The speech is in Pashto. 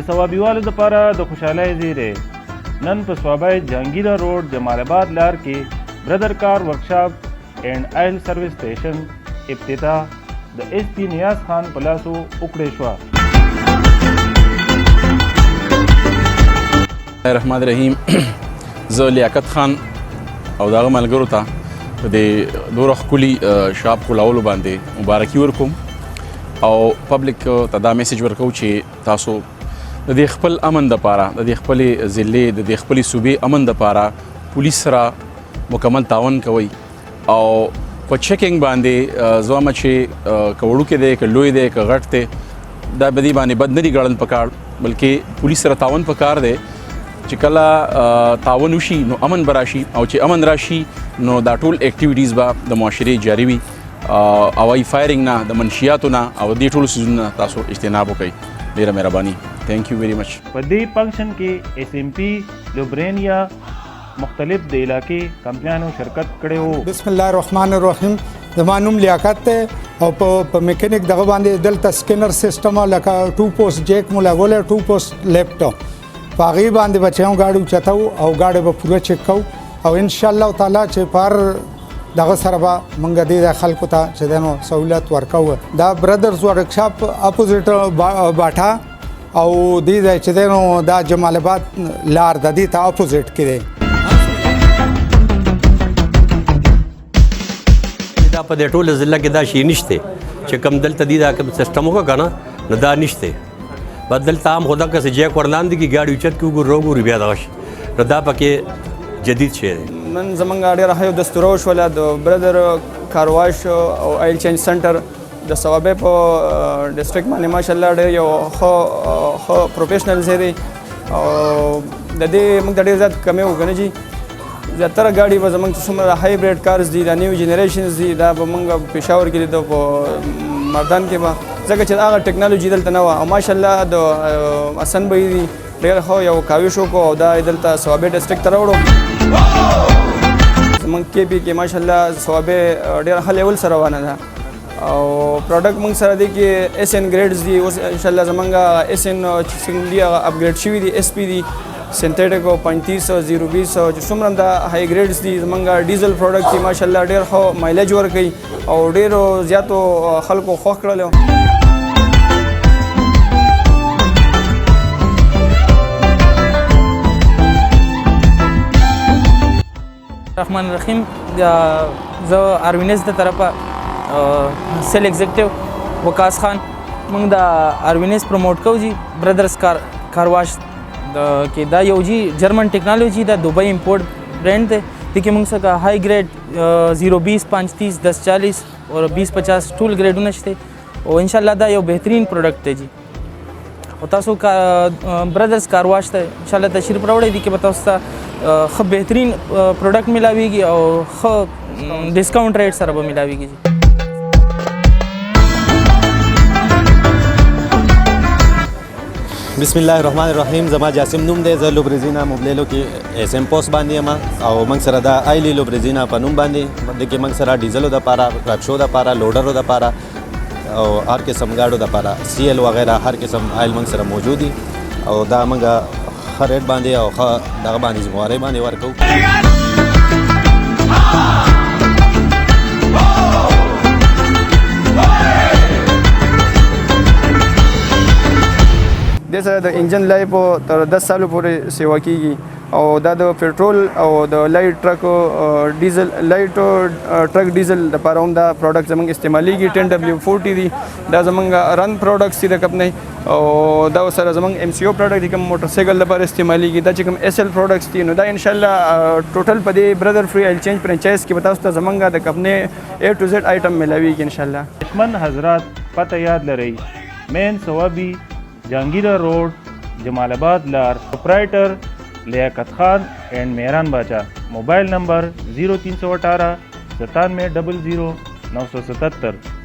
د ثوابیوالو دپاره د خوشحالۍ زیری نن په صوابه جهانګیره روډ جمال آباد لار کې برادر کار ورکشاپ اینڈ آئل سروس سټیشن افتتاح د ایس پی نیاز خان په لاسو وکړې شوه. الرحمن الرحیم. زه لیاقت خان او دغه ملګرو ته په دې دوره ښکلي شاپ کولولو باندې مبارکي ورکوم او پبلک ته دا میسیج ورکوم چې تاسو د دې خپل امن دپاره د دې خپلې ضلعې د دې خپلې صوبې امن دپاره پولیس سره مکمل تعاون کوئ او په چیکینګ باندې زه وایم چې که وړوکی دی که لوی دی که غټ دی دا په دې باندې بد نه دي ګڼل پکار بلکې پولیس سره تعاون پکار دی چې کله تعاون وشي نو امن به راشي او چې امن راشي نو دا ټول اکټیویټیز به د معاشرې جاري وي هوایي فایرنګ نه د منشیاتو نه او دې ټولو څیزونو نه تاسو اجتناب وکړئ. ډېره مهرباني. تھینک یو ویری مچ. په دې فنکشن کې ایس ایم پی لوبرینیا مختلف د علاقې کمپنیانو شرکت کړی وو. بسم الله الرحمن الرحیم. زما نوم لیاقت دی او په میکینک دغه باندې دلته سکینر سیسټم لکه 2 پوسټ جیک مو لګولی 2 پوسټ لیپټاپ په هغې باندې به چې هم ګاډي اوچتو او ګاډي به پوره چک کوو او انشاءالله تعالی چې پر دغه سره به موږ دې خلکو ته چې دی نو سهولت ورکوو. دا برادرز ورکشاپ اپوزیټ باټا او دې دی چې دی نو دا جمال آباد لار د دې ته اپوزیټ کې دی. دا په دې ټوله ضلع کې دا شی نشته چې کوم دلته دي دا کوم سیسټم وکړه که نه نو دا نشته. بدلته عام خدا که جیک ورلاندې کې ګاډي اوچت کې وګورو وګورو بیا دغه شي نو دا پکې جدید شی دی. نن زمونږ ډېره ښه یو دستوره وشوله د برادر کارواش او آیل چینج سنټر د صوابۍ په ډسټرکټ باندې ماشاءالله ډېر یو ښه پروفیشنل ځای دی او د دې موږ ته ډېر زیات کمی وکړو جي زیاتره ګاډي به زموږ چې څومره هایبریډ کارز دي دا نیو جنریشنز دي دا به موږ پېښور کې لیدو په مردان کې به ځکه چې هغه ټیکنالوجي دلته نه وه او ماشاءالله د حسن بهي دي ډېر ښه یو کاوش وکړو او دا دلته صوابۍ ډسټرکټ ته راوړو. زموږ کې پی کې ماشاءالله صوابۍ ډېر ښه لیول سره روانه ده او پروډکټ موږ سره دی کې ایس این ګریډز دي اوس انشاءالله زمونږ ایس این چې څنګه دي هغه اپګریډ شوي دي ایس پی دي سنتھیټک 35 020 چې څومره هم د های ګریډز دي زمونږ ډیزل پروډکټ دي ماشاءالله ډېر ښه مایلیج ورکوي او ډېرو زیاتو خلکو خوښ کړلو. الرحمن الرحیم. زه آروینز د طرفه سیل ایگزیکټیو وقاص خان موږ د آروینز پروموټ کوو جی برادرز کارواش کې دا یو جی جرمن ټیکنالوجي دا دوبۍ امپورټ برانډ دی دې کې موږ څخه هائی ګریډ 020 530 1040 اور 2050 ټول ګریډونه شته او انشاءالله دا یو بهترین پروډکټ دی جی او تاسو برادرز کارواش ته انشاءالله تشریف راوړئ دي کې به تاسو ته ښه بهترین پروډکټ ملاویږي او ښه ډسکاونټ ریټ سره به ملاویږي جی. بسم الله الرحمن الرحیم. زما جاسم نوم دی. زه لوبریزینا موبلیلو کې ایس ایم پوسټ باندې یم او موږ سره د آیلی لوبریزینا په نوم باندې دغه موږ سره ډیزلو دپاره رکشو دپاره لوډرو دپاره او هر قسم ګاډو دپاره سی ایل وغیره هر قسم آیل موږ سره موجود دي او دا موږ ښه ریټ باندې او ښه دغه باندې ذموارۍ باندې ورکوو. دې سره د انجن لایف تر 10 سالو پورې سیوا کیږي او دا د پېټرول او د لایټ ټرک ډیزل لایټ ټرک ډیزل لپاره هم دا پروډکټ زموږ استعمالیږي 10W40 دي دا زموږ رن پروډکټس دي د کمپنۍ او دا سره زموږ MCO پروډکټ دي کوم موټر سایکل لپاره استعمالیږي دا چې کوم SL پروډکټس دي نو دا ان شاء الله ټوټل په دې برادر فری آیل چینج فرانچایز کې به تاسو ته زموږ د کمپنۍ A to Z آیټم ملاویږي ان شاء الله. دشمن حضرات پته یاد لرئ مین صوابی جهانگیره روڈ جمال آباد لار پروپرائٹر لیاقت خان اینڈ مہران باچا. موبائل نمبر 0318 9700 977.